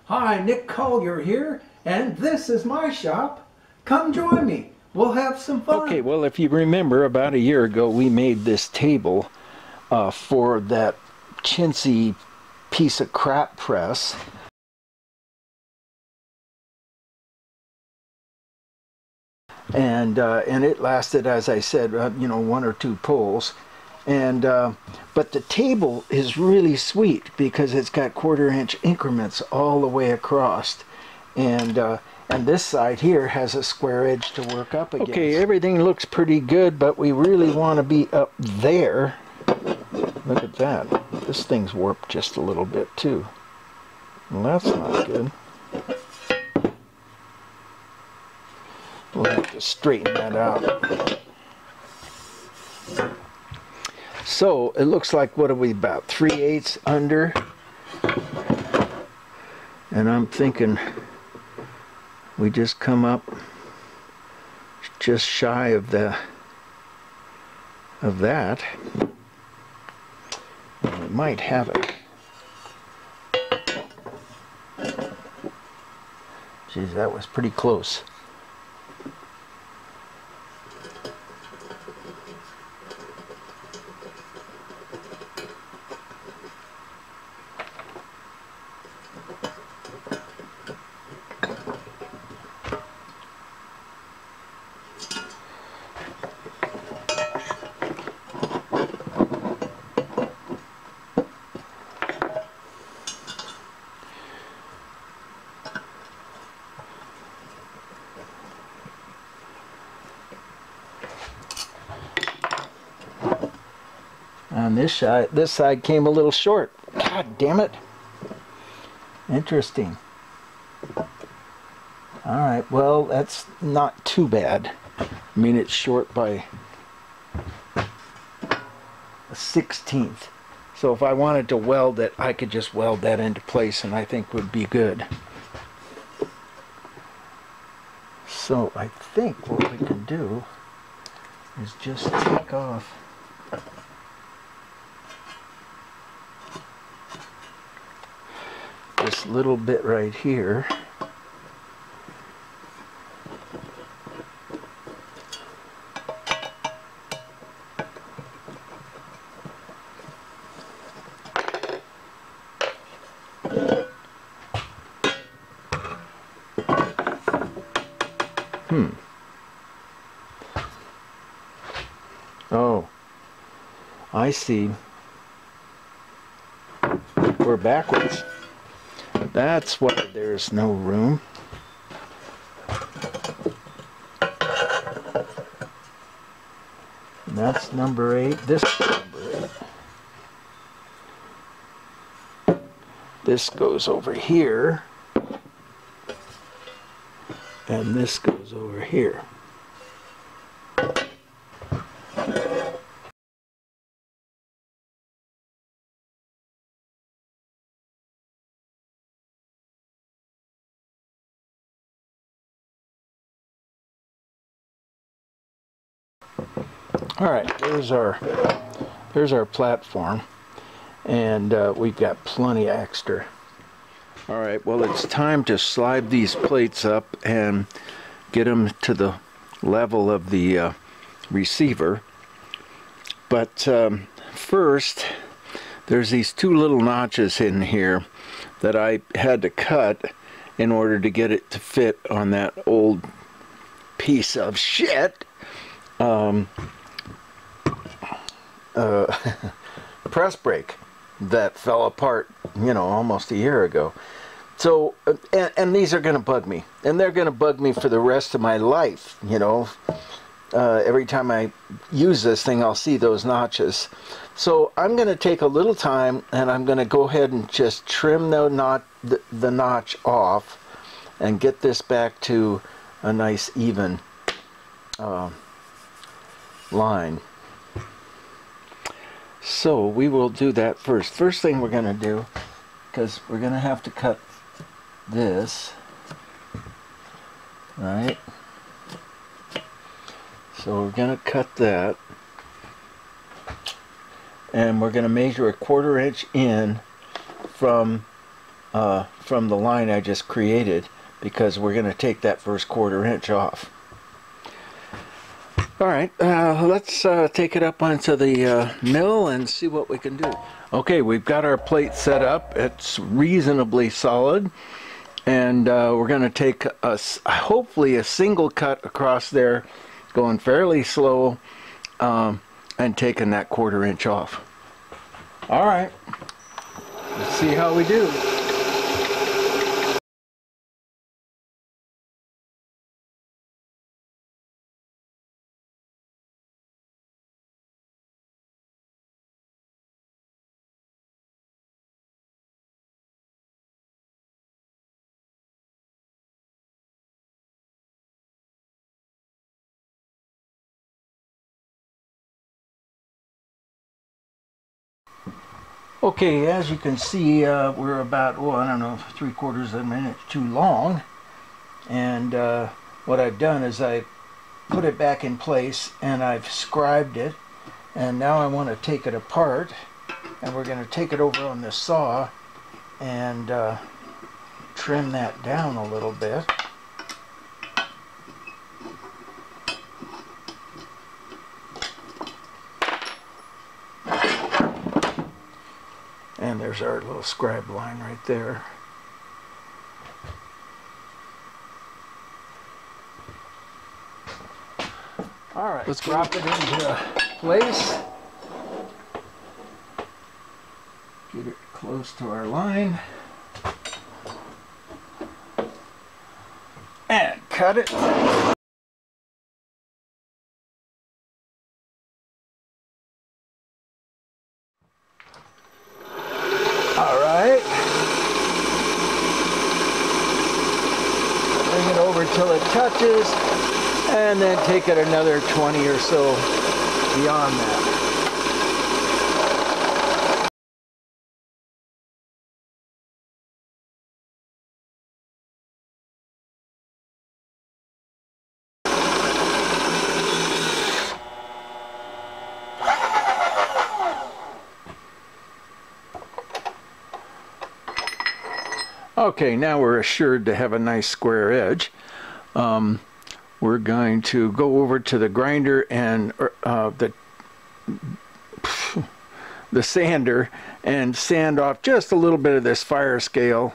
Hi, Nick Collier here, and this is my shop. Come join me. We'll have some fun. Okay, well, if you remember, about a year ago, we made this table for that chintzy piece of crap press. And it lasted, as I said, you know, 1 or 2 pulls. And but the table is really sweet because it's got 1/4-inch increments all the way across, and this side here has a square edge to work up against. Okay, everything looks pretty good, but we really want to be up there. Look at that. This thing's warped just a little bit too. Well, that's not good. We'll have to straighten that out. So it looks like, what are we, about 3/8 under? And I'm thinking we just come up just shy of that. And we might have it. Geez, that was pretty close. On this side came a little short. God damn it. Interesting. Alright, well, that's not too bad. I mean, it's short by a 1/16. So if I wanted to weld it, I could just weld that into place, and I think would be good. So I think what we can do is just take off this little bit right here. Oh, I see. We're backwards. That's why there's no room. And that's number 8. This is number 8. This goes over here. And this goes over here. All right, there's our platform, and we've got plenty of extra. All right, well, it's time to slide these plates up and get them to the level of the receiver. But first, there's these 2 little notches in here that I had to cut in order to get it to fit on that old piece of shit. Press brake that fell apart, you know, almost a year ago. So, and these are going to bug me, and they're going to bug me for the rest of my life, you know. Every time I use this thing, I'll see those notches. So I'm going to take a little time, and I'm going to go ahead and just trim the notch off and get this back to a nice even line. So we will do that first. First thing we're going to do, because we're going to have to cut this, right? So we're going to cut that, and we're going to measure a 1/4 inch in from from the line I just created, because we're going to take that first 1/4 inch off. Alright, let's take it up onto the mill and see what we can do. Okay, we've got our plate set up. It's reasonably solid, and we're going to take hopefully a single cut across there, going fairly slow, and taking that 1/4 inch off. Alright, let's see how we do. Okay, as you can see, we're about, well, I don't know, 3/4 of a minute too long. And what I've done is I put it back in place and I've scribed it. And now I want to take it apart. And we're going to take it over on the saw and trim that down a little bit. And there's our little scribe line right there. All right, let's drop it into place. Get it close to our line. And cut it. All right. Bring it over till it touches, and then take it another 20 or so beyond that. Okay, now we're assured to have a nice square edge. We're going to go over to the grinder and the sander and sand off just a little bit of this fire scale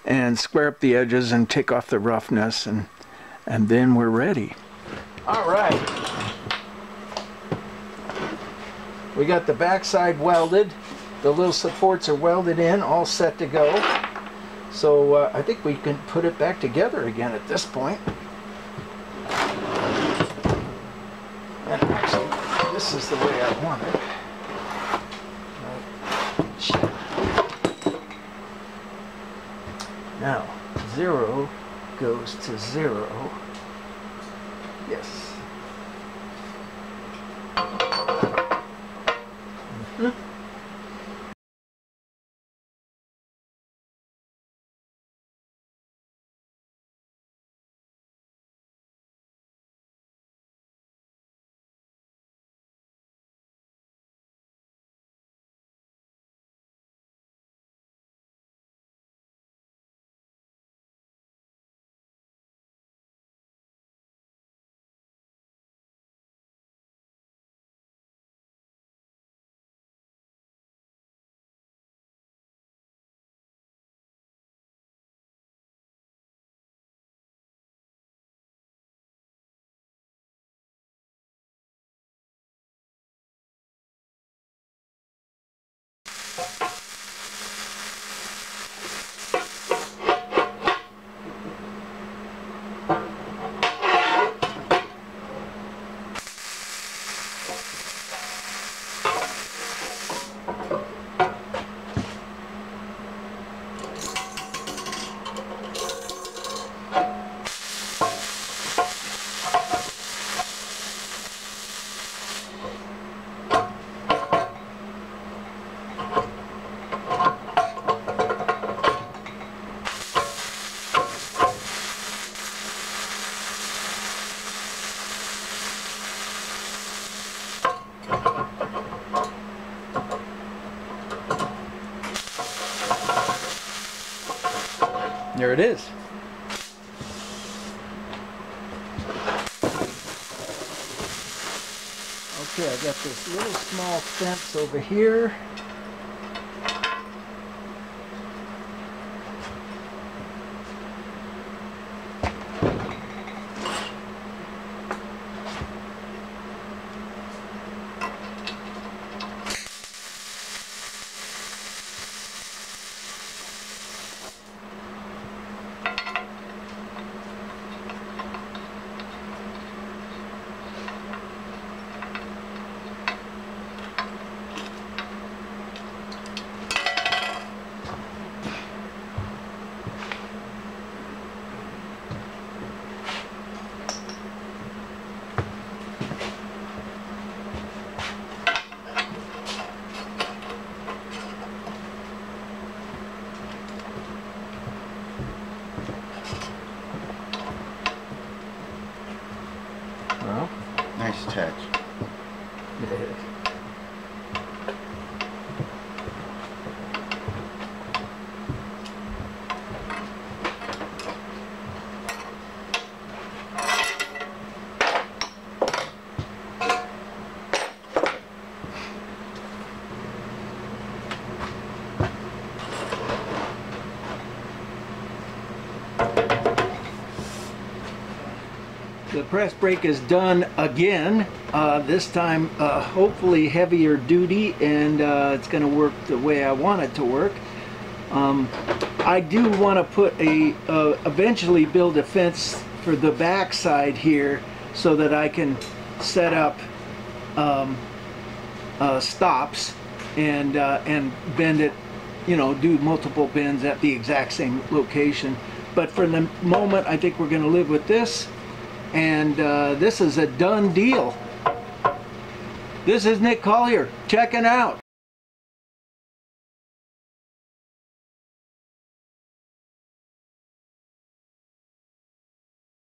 and square up the edges and take off the roughness, and then we're ready. All right. We got the backside welded. The little supports are welded in, all set to go. So I think we can put it back together again at this point. And actually, this is the way I want it. Now, 0 goes to 0. Yes. There it is. Okay, I got this little small fence over here. Well, Nice touch. The press brake is done again. This time hopefully heavier duty, and it's going to work the way I want it to work. I do want to put eventually build a fence for the back side here so that I can set up stops and bend it, you know, do multiple bends at the exact same location. But for the moment, I think we're going to live with this. And this is a done deal. This is Nick Collier checking out.